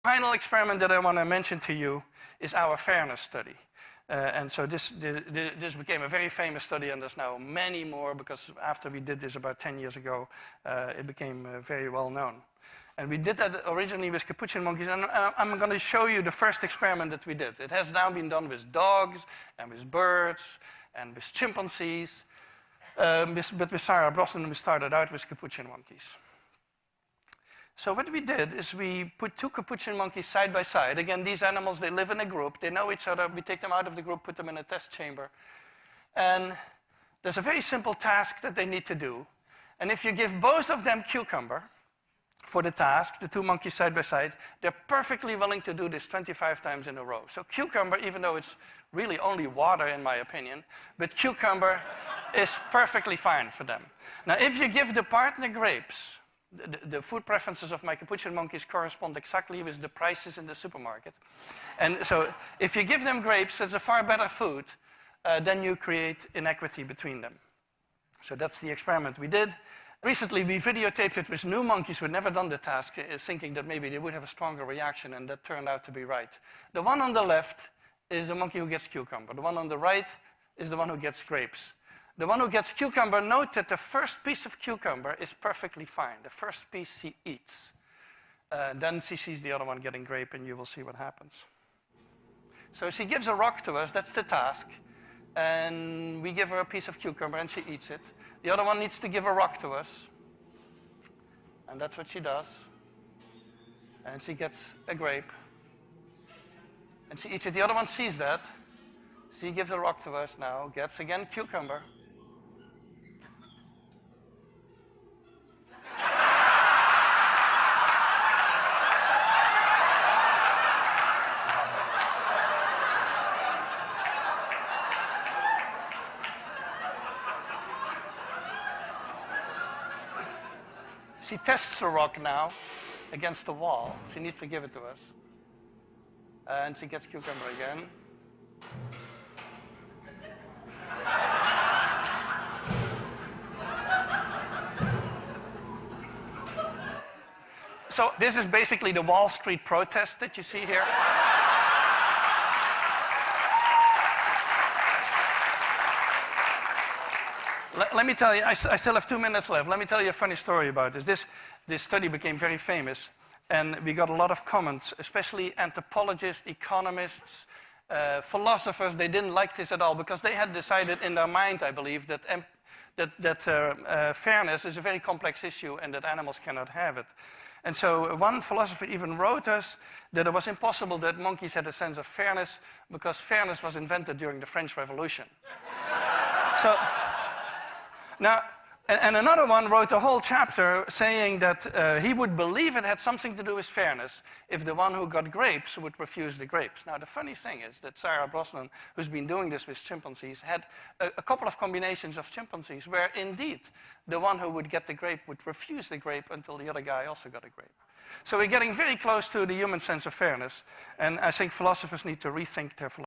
Final experiment that I want to mention to you is our fairness study. And so this became a very famous study, and there's now many more, because after we did this about 10 years ago, it became very well known. And we did that originally with capuchin monkeys, and I'm going to show you the first experiment that we did. It has now been done with dogs, and with birds, and with chimpanzees, but with Sarah Brosnan we started out with capuchin monkeys. So what we did is we put two capuchin monkeys side by side. Again, these animals, they live in a group. They know each other. We take them out of the group, put them in a test chamber. And there's a very simple task that they need to do. And if you give both of them cucumber for the task, the two monkeys side by side, they're perfectly willing to do this 25 times in a row. So cucumber, even though it's really only water in my opinion, but cucumber is perfectly fine for them. Now, if you give the partner grapes, the food preferences of my capuchin monkeys correspond exactly with the prices in the supermarket. And so if you give them grapes, that's a far better food than you create inequity between them. So that's the experiment we did. Recently, we videotaped it with new monkeys who had never done the task, thinking that maybe they would have a stronger reaction, and that turned out to be right. The one on the left is the monkey who gets cucumber. The one on the right is the one who gets grapes. The one who gets cucumber, note that the first piece of cucumber is perfectly fine. The first piece she eats. Then she sees the other one getting grape, and you will see what happens. So she gives a rock to us, that's the task. And we give her a piece of cucumber, and she eats it. The other one needs to give a rock to us. And that's what she does. And she gets a grape. And she eats it. The other one sees that. She gives a rock to us now, gets again cucumber. She tests the rock now against the wall. She needs to give it to us. And she gets cucumber again. So this is basically the Wall Street protest that you see here. Let me tell you, I still have 2 minutes left. Let me tell you a funny story about this. This study became very famous, and we got a lot of comments, especially anthropologists, economists, philosophers. They didn't like this at all, because they had decided in their mind, I believe, that fairness is a very complex issue and that animals cannot have it. And so one philosopher even wrote us that it was impossible that monkeys had a sense of fairness, because fairness was invented during the French Revolution. So, now, and another one wrote a whole chapter saying that he would believe it had something to do with fairness if the one who got grapes would refuse the grapes. Now, the funny thing is that Sarah Brosnan, who's been doing this with chimpanzees, had a couple of combinations of chimpanzees where indeed the one who would get the grape would refuse the grape until the other guy also got a grape. So we're getting very close to the human sense of fairness, and I think philosophers need to rethink their philosophy.